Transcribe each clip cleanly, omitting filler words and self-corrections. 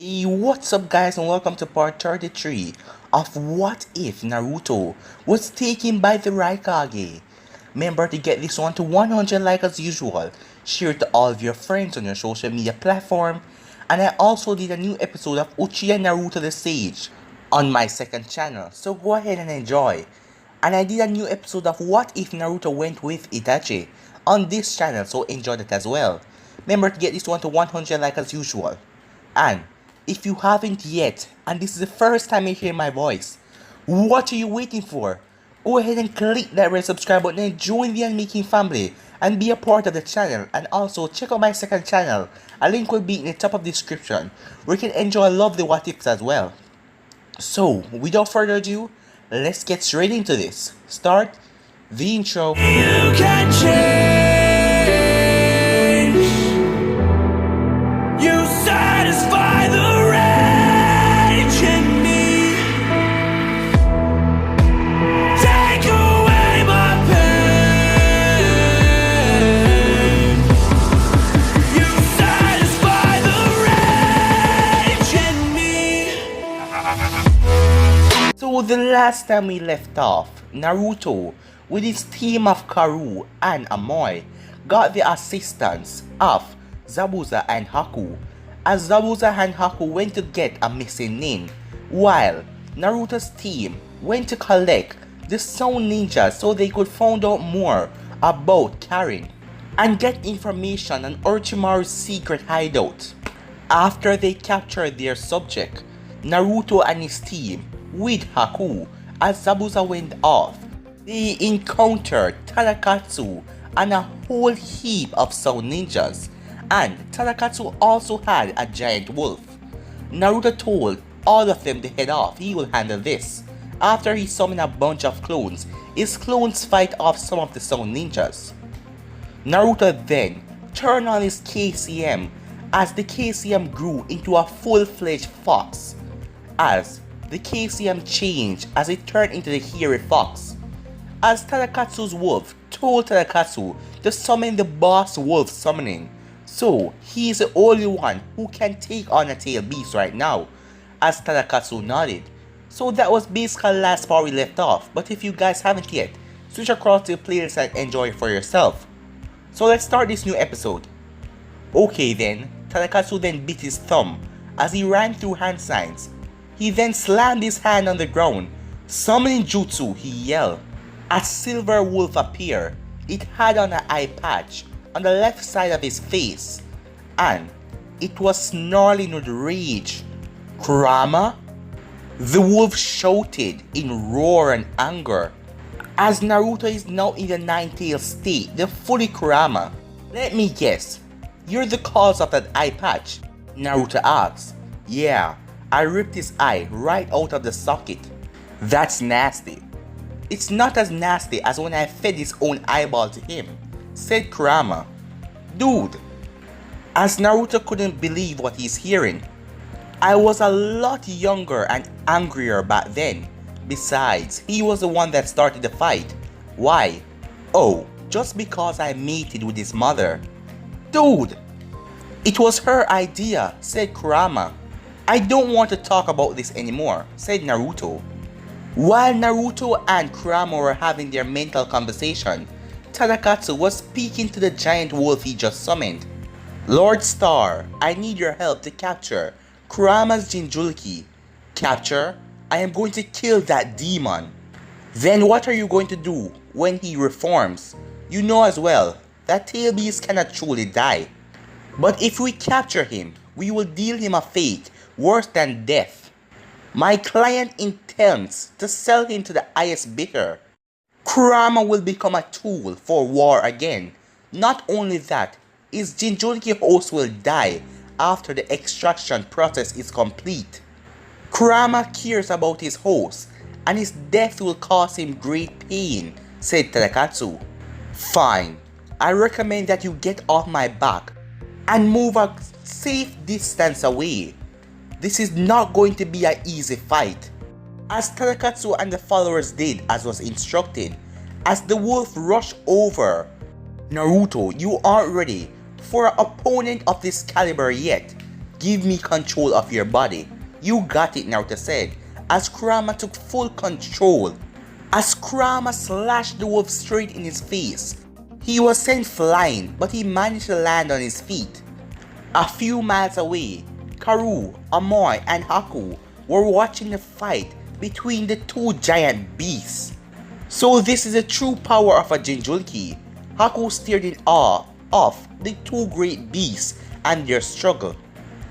Hey, what's up guys and welcome to part 33 of What If Naruto was taken by the Raikage. Remember to get this one to 100 like as usual, share it to all of your friends on your social media platform, and I also did a new episode of Uchiha Naruto the Sage on my second channel, so go ahead and enjoy. And I did a new episode of What If Naruto went with Itachi on this channel, so enjoy that as well. Remember to get this one to 100 like as usual. And if you haven't yet, and this is the first time you hear my voice, what are you waiting for? Go ahead and click that red subscribe button and join the Unmaking family and be a part of the channel. And also check out my second channel. A link will be in the top of the description where you can enjoy lovely what ifs as well. So without further ado, let's get straight into this. Start the intro. You can change. You satisfy the rage in me. Take away my pain. You satisfy the rage in me. So the last time we left off, Naruto, with his team of Karu and Amoy, got the assistance of Zabuza and Haku, as Zabuza and Haku went to get a missing nin, while Naruto's team went to collect the Sound Ninjas so they could find out more about Karin and get information on Orochimaru's secret hideout. After they captured their subject, Naruto and his team, with Haku, as Zabuza went off, they encountered Tadakatsu and a whole heap of Sound Ninjas, and Tadakatsu also had a giant wolf. Naruto told all of them to head off, he will handle this. After he summoned a bunch of clones, his clones fight off some of the Sound Ninjas. Naruto then turned on his KCM as the KCM grew into a full-fledged fox, as the KCM changed as it turned into the hairy fox, as Tadakatsu's wolf told Tadakatsu to summon the boss wolf summoning, so he is the only one who can take on a tail beast right now, as Tadakatsu nodded. So that was basically the last part we left off, but if you guys haven't yet, switch across to the playlist and enjoy it for yourself. So let's start this new episode. Okay then, Tadakatsu then bit his thumb as he ran through hand signs. He then slammed his hand on the ground. Summoning jutsu, he yelled. A silver wolf appeared. It had on an eye patch on the left side of his face, and it was snarling with rage. Kurama? The wolf shouted in roar and anger. As Naruto is now in the nine-tailed state, the fully Kurama. Let me guess, you're the cause of that eye patch? Naruto asks. Yeah, I ripped his eye right out of the socket. That's nasty. It's not as nasty as when I fed his own eyeball to him, said Kurama. Dude, as Naruto couldn't believe what he's hearing. I was a lot younger and angrier back then. Besides, he was the one that started the fight. Why? Oh, just because I mated with his mother. Dude, it was her idea, said Kurama. I don't want to talk about this anymore, said Naruto. While Naruto and Kurama were having their mental conversation, Tadakatsu was speaking to the giant wolf he just summoned. Lord Star, I need your help to capture Kurama's Jinchuriki. Capture? I am going to kill that demon. Then what are you going to do when he reforms? You know as well, that tail beast cannot truly die. But if we capture him, we will deal him a fate worse than death. My client intends to sell him to the highest bidder. Kurama will become a tool for war again. Not only that, his Jinchuriki host will die after the extraction process is complete. Kurama cares about his host, and his death will cause him great pain, said Tadakatsu. Fine, I recommend that you get off my back and move a safe distance away. This is not going to be an easy fight. As Tadakatsu and the followers did as was instructed, as the wolf rushed over. Naruto, you aren't ready for an opponent of this caliber yet. Give me control of your body. You got it, Naruto said, as Kurama took full control. As Kurama slashed the wolf straight in his face, he was sent flying, but he managed to land on his feet. A few miles away, Karoo, Amoy, and Haku were watching the fight between the two giant beasts. So this is the true power of a Jinchuriki. Haku stared in awe of the two great beasts and their struggle.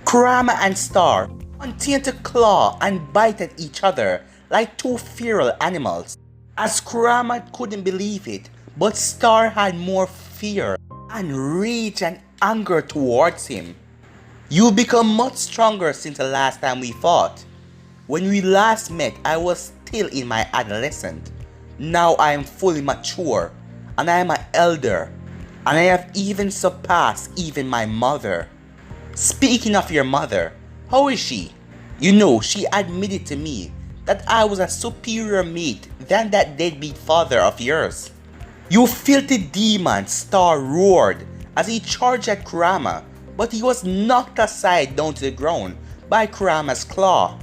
Kurama and Star continued to claw and bite at each other like two feral animals. As Kurama couldn't believe it, but Star had more fear and rage and anger towards him. You've become much stronger since the last time we fought. When we last met, I was still in my adolescence. Now I am fully mature, and I am an elder, and I have even surpassed even my mother. Speaking of your mother, how is she? You know, she admitted to me that I was a superior mate than that deadbeat father of yours. You filthy demon, Star roared as he charged at Kurama, but he was knocked aside down to the ground by Kurama's claw.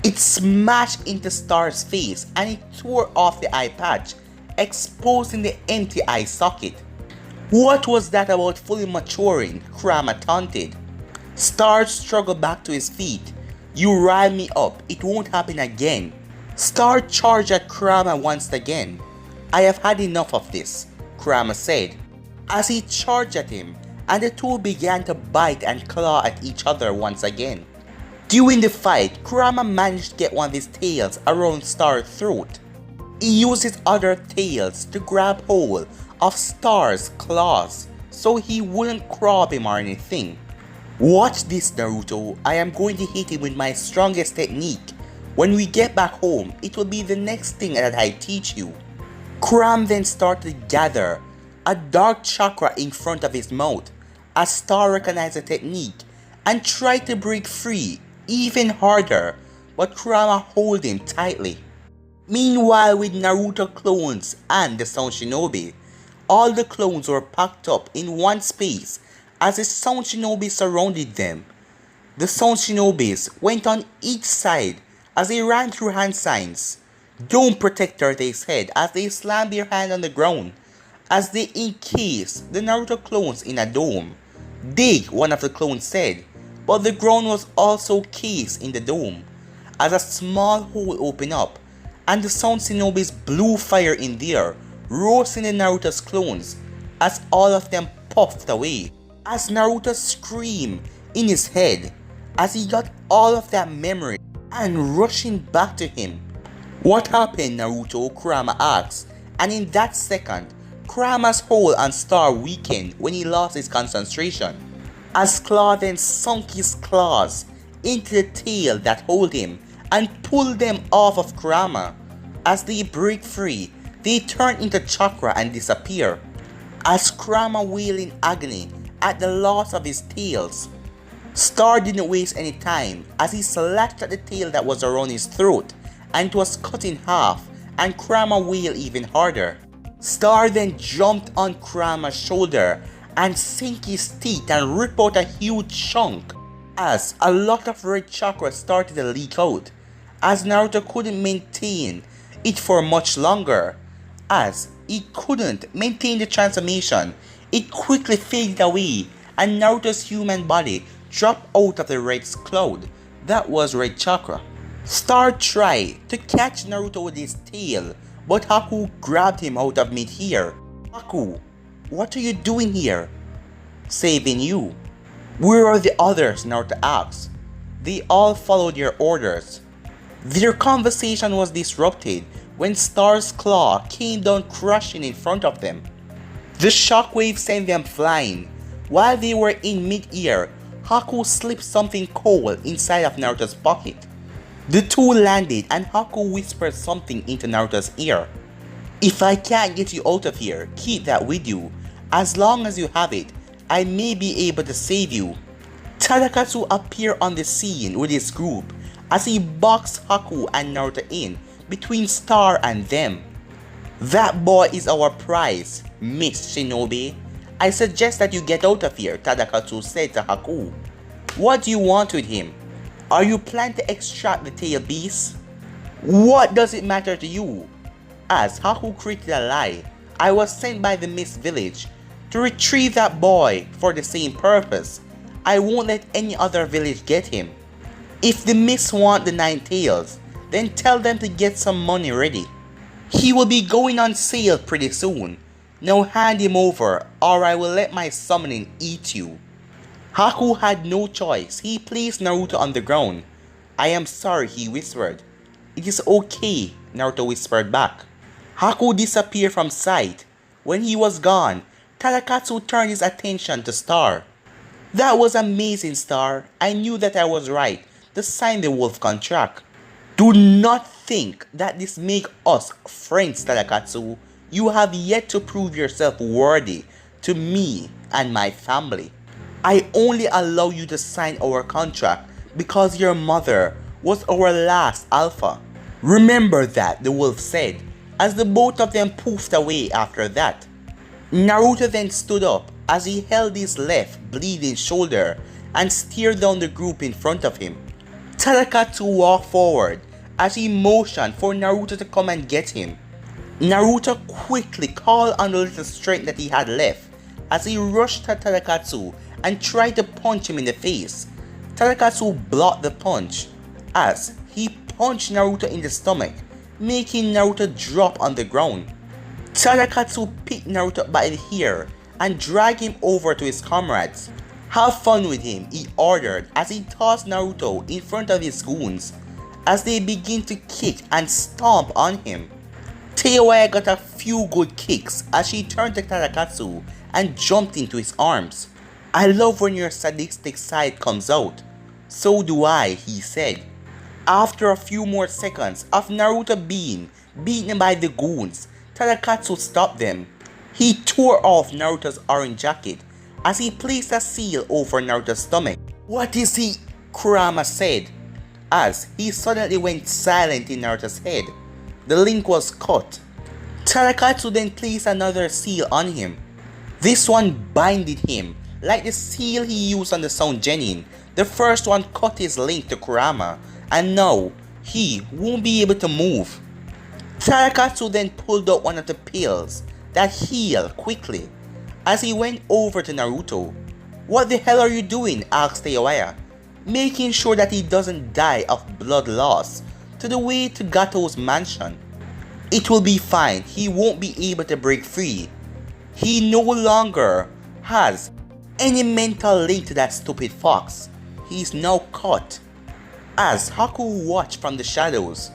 It smashed into Star's face and it tore off the eye patch, exposing the empty eye socket. What was that about fully maturing? Kurama taunted. Star struggled back to his feet. You rile me up, it won't happen again. Star charged at Kurama once again. I have had enough of this, Kurama said, as he charged at him, and the two began to bite and claw at each other once again. During the fight, Kurama managed to get one of his tails around Star's throat. He used his other tails to grab hold of Star's claws so he wouldn't crab him or anything. Watch this, Naruto. I am going to hit him with my strongest technique. When we get back home, it will be the next thing that I teach you. Kurama then started to gather a dark chakra in front of his mouth as Star recognized the technique and tried to break free even harder, but Kurama held him tightly. Meanwhile, with Naruto clones and the Sound Shinobi, all the clones were packed up in one space as the Sound Shinobi surrounded them. The Sound Shinobis went on each side as they ran through hand signs. Dome protector, they said as they slammed their hand on the ground as they encased the Naruto clones in a dome. Dig, one of the clones said, but the ground was also cased in the dome as a small hole opened up and the Sound Shinobis blew fire in there, roasting the Naruto's clones as all of them puffed away. As Naruto screamed in his head as he got all of that memory and rushing back to him. What happened, Naruto? Kurama asked, and in that second, Kurama's hold on Star weakened when he lost his concentration. As Claw then sunk his claws into the tail that held him and pulled them off of Kurama. As they break free, they turn into chakra and disappear. As Kurama wailed in agony at the loss of his tails, Star didn't waste any time as he slashed at the tail that was around his throat and it was cut in half, and Kurama wailed even harder. Star then jumped on Kurama's shoulder and sank his teeth and ripped out a huge chunk as a lot of red chakra started to leak out, as Naruto couldn't maintain it for much longer. As he couldn't maintain the transformation, it quickly faded away and Naruto's human body dropped out of the red cloud that was red chakra. Star tried to catch Naruto with his tail, but Haku grabbed him out of mid-air. Haku, what are you doing here? Saving you. Where are the others? Naruto asked. They all followed your orders. Their conversation was disrupted when Star's claw came down crashing in front of them. The shockwave sent them flying. While they were in mid-air, Haku slipped something cold inside of Naruto's pocket. The two landed and Haku whispered something into Naruto's ear. If I can't get you out of here, keep that with you. As long as you have it, I may be able to save you. Tadakatsu appeared on the scene with his group as he boxed Haku and Naruto in between Star and them. That boy is our prize, Miss Shinobi. I suggest that you get out of here, Tadakatsu said to Haku. What do you want with him? Are you planning to extract the tail beast? What does it matter to you? As Haku created a lie, I was sent by the Mist Village to retrieve that boy for the same purpose. I won't let any other village get him. If the Mist want the 9 tails, then tell them to get some money ready. He will be going on sale pretty soon. Now hand him over or I will let my summoning eat you. Haku had no choice. He placed Naruto on the ground. I am sorry, he whispered. It is okay, Naruto whispered back. Haku disappeared from sight. When he was gone, Tadakatsu turned his attention to Star. That was amazing, Star. I knew that I was right to sign the wolf contract. Do not think that this makes us friends, Tadakatsu. You have yet to prove yourself worthy to me and my family. I only allow you to sign our contract because your mother was our last alpha. Remember that, the wolf said, as the both of them poofed away after that. Naruto then stood up as he held his left bleeding shoulder and stared down the group in front of him. Tadakatsu walked forward as he motioned for Naruto to come and get him. Naruto quickly called on the little strength that he had left as he rushed at Tadakatsu and tried to punch him in the face. Tadakatsu blocked the punch as he punched Naruto in the stomach, making Naruto drop on the ground. Tadakatsu picked Naruto by the hair and dragged him over to his comrades. Have fun with him, he ordered as he tossed Naruto in front of his goons as they begin to kick and stomp on him. Teiwaya got a few good kicks as she turned to Tadakatsu and jumped into his arms. I love when your sadistic side comes out. So do I, he said. After a few more seconds of Naruto being beaten by the goons, Tadakatsu stopped them. He tore off Naruto's orange jacket as he placed a seal over Naruto's stomach. What is he? Kurama said as he suddenly went silent in Naruto's head. The link was cut. Tadakatsu then placed another seal on him. This one binded him like the seal he used on the Sound Genin. The first one cut his link to Kurama and now he won't be able to move. Tadakatsu then pulled out one of the pills that healed quickly as he went over to Naruto. What the hell are you doing? Asked Teiwaya, making sure that he doesn't die of blood loss to the way to Gato's mansion. It will be fine, he won't be able to break free. He no longer has any mental link to that stupid fox. He is now caught. As Haku watched from the shadows,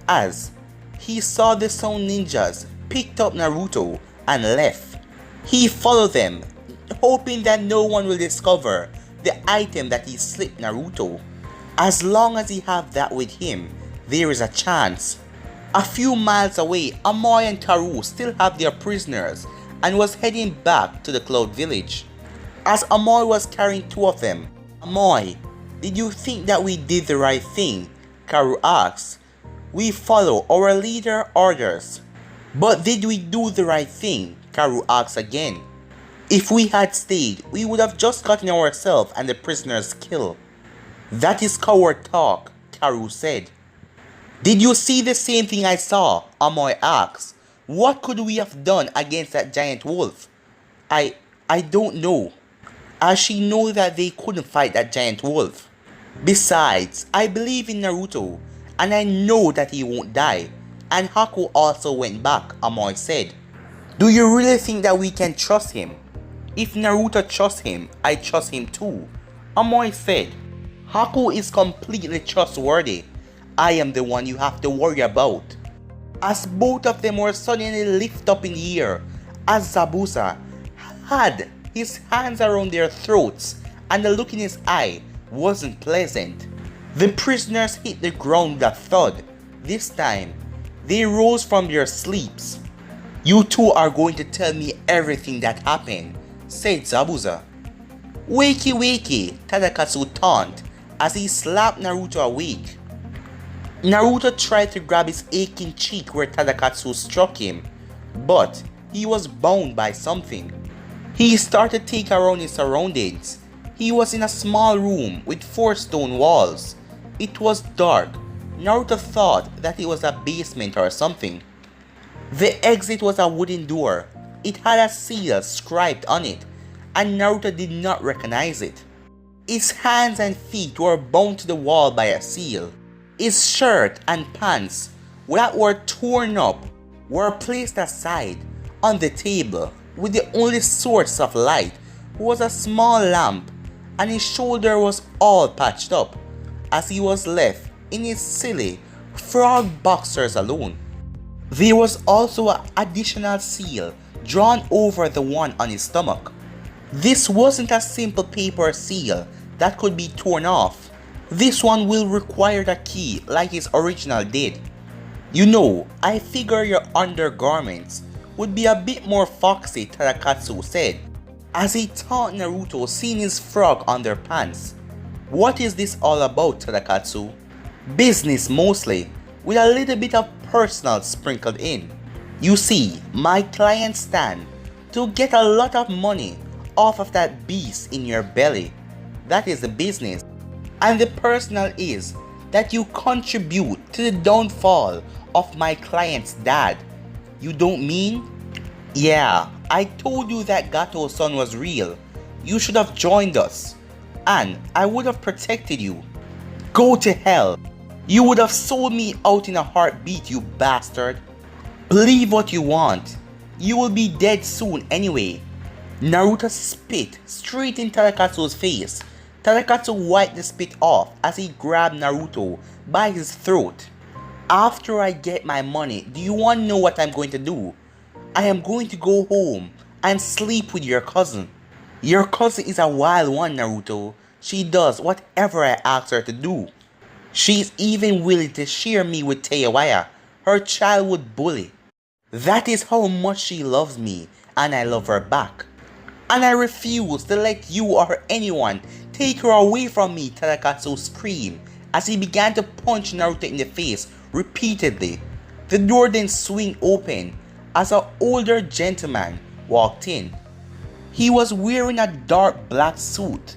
as he saw the Sound Ninjas picked up Naruto and left. He followed them, hoping that no one will discover the item that he slipped Naruto. As long as he have that with him, there is a chance. A few miles away, Amoy and Karu still have their prisoners and was heading back to the Cloud Village. As Amoy was carrying 2 of them, Amoy, did you think that we did the right thing? Karu asked. We follow our leader orders. But did we do the right thing? Karu asked again. If we had stayed, we would have just gotten ourselves and the prisoners killed. That is coward talk, Karu said. Did you see the same thing I saw? Amoy asked. What could we have done against that giant wolf? I don't know. As she knew that they couldn't fight that giant wolf. Besides, I believe in Naruto and I know that he won't die. And Haku also went back, Amoy said. Do you really think that we can trust him? If Naruto trusts him, I trust him too, Amoy said. Haku is completely trustworthy. I am the one you have to worry about. As both of them were suddenly lifted up in the air, as Zabuza had his hands around their throats and the look in his eye wasn't pleasant. The prisoners hit the ground with a thud. This time, they rose from their sleeps. You two are going to tell me everything that happened, said Zabuza. Wakey wakey, Tadakatsu taunted as he slapped Naruto awake. Naruto tried to grab his aching cheek where Tadakatsu struck him, but he was bound by something. He started to take around his surroundings. He was in a small room with 4 stone walls. It was dark. Naruto thought that it was a basement or something. The exit was a wooden door. It had a seal scribed on it, and Naruto did not recognize it. His hands and feet were bound to the wall by a seal. His shirt and pants that were torn up were placed aside on the table, with the only source of light was a small lamp, and his shoulder was all patched up as he was left in his silly frog boxers alone. There was also an additional seal drawn over the one on his stomach. This wasn't a simple paper seal that could be torn off. This one will require a key like his original did. You know, I figure your undergarments would be a bit more foxy, Tadakatsu said, as he taught Naruto seeing his frog underpants. What is this all about, Tadakatsu? Business mostly, with a little bit of personal sprinkled in. You see, my clients stand to get a lot of money off of that beast in your belly. That is the business. And the personal is that you contribute to the downfall of my client's dad. You don't mean? Yeah, I told you that Gato's son was real. You should have joined us, and I would have protected you. Go to hell. You would have sold me out in a heartbeat, you bastard. Believe what you want. You will be dead soon anyway. Naruto spit straight in Tadakatsu's face. Tadakatsu wiped the spit off as he grabbed Naruto by his throat. After I get my money, do you want to know what I'm going to do? I am going to go home and sleep with your cousin. Your cousin is a wild one, Naruto. She does whatever I ask her to do. She's even willing to share me with Teiwaya, her childhood bully. That is how much she loves me, and I love her back. And I refuse to let you or anyone take her away from me, Tadakatsu screamed as he began to punch Naruto in the face repeatedly. The door then swung open as an older gentleman walked in. He was wearing a dark black suit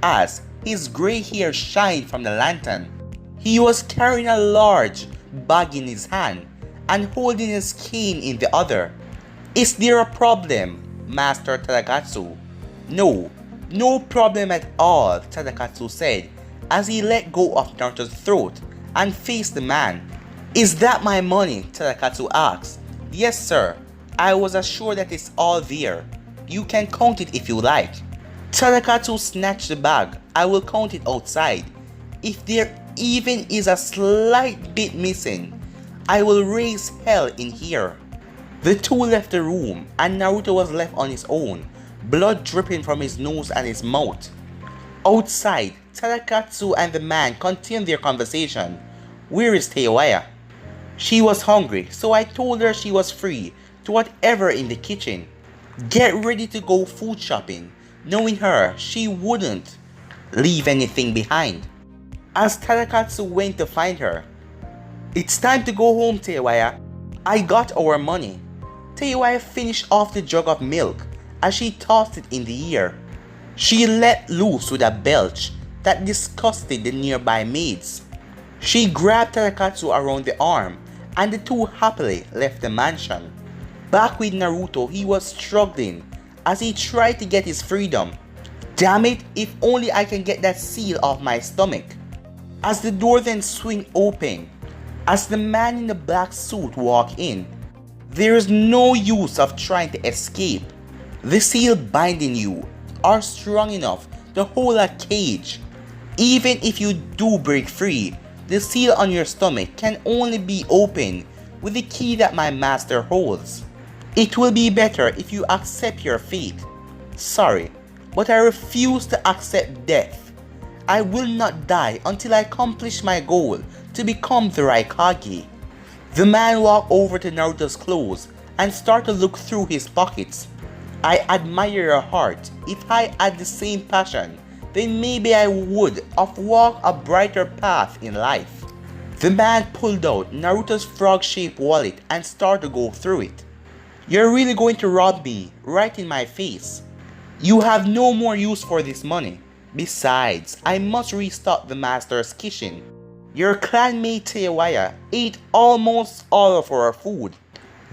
as his grey hair shined from the lantern. He was carrying a large bag in his hand and holding his cane in the other. Is there a problem, Master Tadakatsu? No problem at all, Tadakatsu said as he let go of Naruto's throat and faced the man. Is that my money? Tadakatsu asked. Yes, sir. I was assured that it's all there. You can count it if you like. Tadakatsu snatched the bag. I will count it outside. If there even is a slight bit missing, I will raise hell in here. The two left the room and Naruto was left on his own, blood dripping from his nose and his mouth. Outside, Tadakatsu and the man continued their conversation. Where is Teiwaya? She was hungry, so I told her she was free to whatever in the kitchen. Get ready to go food shopping. Knowing her, she wouldn't leave anything behind. As Tadakatsu went to find her, it's time to go home, Teiwaya. I got our money. Teiwaya finished off the jug of milk as she tossed it in the air. She let loose with a belch that disgusted the nearby maids. She grabbed Tadakatsu around the arm and the two happily left the mansion. Back with Naruto, he was struggling as he tried to get his freedom. Damn it, if only I can get that seal off my stomach. As the door then swung open, as the man in the black suit walked in, there is no use of trying to escape. The seal binding you are strong enough to hold a cage. Even if you do break free, the seal on your stomach can only be opened with the key that my master holds. It will be better if you accept your fate. Sorry, but I refuse to accept death. I will not die until I accomplish my goal to become the Raikage. The man walked over to Naruto's clothes and started to look through his pockets. I admire your heart. If I had the same passion, then maybe I would have walked a brighter path in life. The man pulled out Naruto's frog-shaped wallet and started to go through it. You're really going to rob me right in my face. You have no more use for this money. Besides, I must restock the master's kitchen. Your clanmate Teiwaya ate almost all of our food.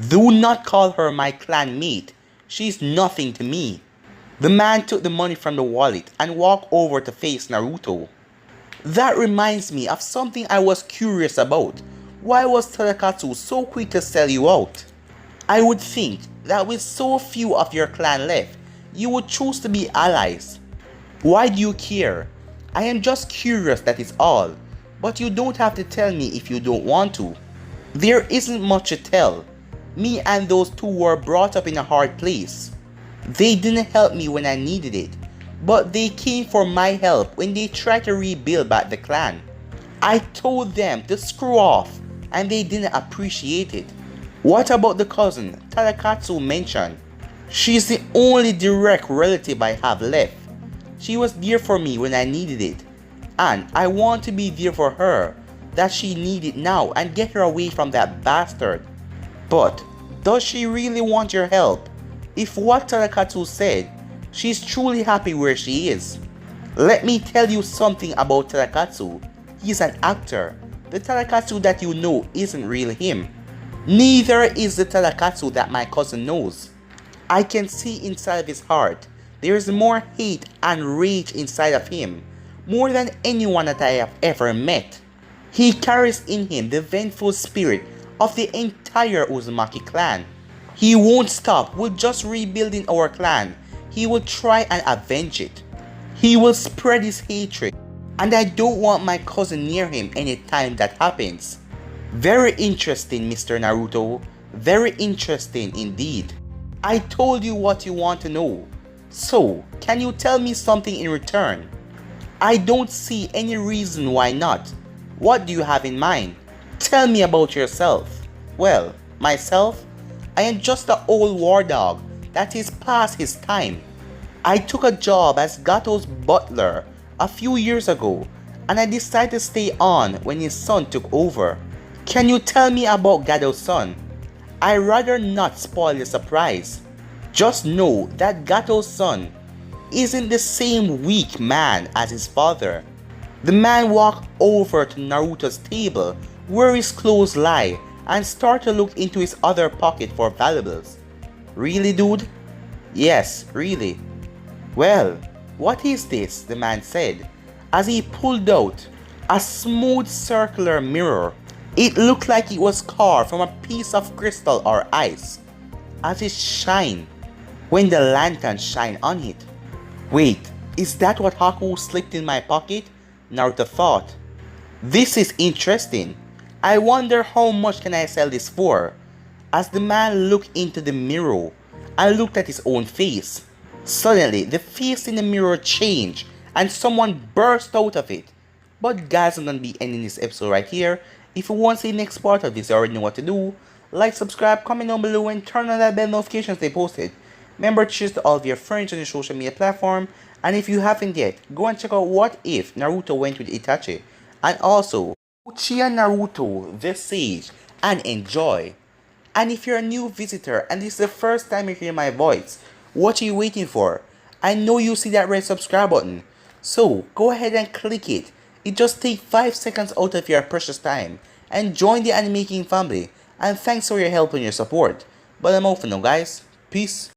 Do not call her my clanmate. She's nothing to me. The man took the money from the wallet and walked over to face Naruto. That reminds me of something I was curious about. Why was Tadakatsu so quick to sell you out? I would think that with so few of your clan left, you would choose to be allies. Why do you care? I am just curious, that is all. But you don't have to tell me if you don't want to. There isn't much to tell. Me and those two were brought up in a hard place. They didn't help me when I needed it, but they came for my help when they tried to rebuild back the clan. I told them to screw off, and they didn't appreciate it. What about the cousin Tadakatsu mentioned? She's the only direct relative I have left. She was there for me when I needed it, and I want to be there for her that she needed now and get her away from that bastard. But does she really want your help? If what Tadakatsu said, she's truly happy where she is. Let me tell you something about Tadakatsu. He's an actor. The Tadakatsu that you know isn't really him. Neither is the Tadakatsu that my cousin knows. I can see inside of his heart. There is more hate and rage inside of him, more than anyone that I have ever met. He carries in him the vengeful spirit of the entire Uzumaki clan. He won't stop with just rebuilding our clan. He will try and avenge it. He will spread his hatred, and I don't want my cousin near him anytime that happens. Very interesting, Mr. Naruto. Very interesting indeed. I told you what you want to know. So, can you tell me something in return? I don't see any reason why not. What do you have in mind? Tell me about yourself. Well, myself? I am just an old war dog that is past his time. I took a job as Gato's butler a few years ago, and I decided to stay on when his son took over. Can you tell me about Gato's son? I'd rather not spoil the surprise. Just know that Gato's son isn't the same weak man as his father. The man walked over to Naruto's table where his clothes lie and started to look into his other pocket for valuables. Really, dude? Yes, really. Well, what is this? The man said as he pulled out a smooth circular mirror. It looked like it was carved from a piece of crystal or ice, as it shine when the lantern shine on it. Wait, is that what Haku slipped in my pocket? Naruto thought. This is interesting. I wonder how much can I sell this for? As the man looked into the mirror and looked at his own face, suddenly the face in the mirror changed and someone burst out of it. But guys, I'm gonna be ending this episode right here. If you want to see the next part of this, you already know what to do. Like, subscribe, comment down below, and turn on that bell notifications they posted. Remember to share to all of your friends on your social media platform. And if you haven't yet, go and check out What If Naruto Went with Itachi. And also, Uchiha Naruto the Sage and enjoy. And if you're a new visitor and this is the first time you hear my voice, what are you waiting for? I know you see that red subscribe button. So go ahead and click it. It just takes 5 seconds out of your precious time. And join the anime making family. And thanks for your help and your support. But I'm out for now, guys. Peace.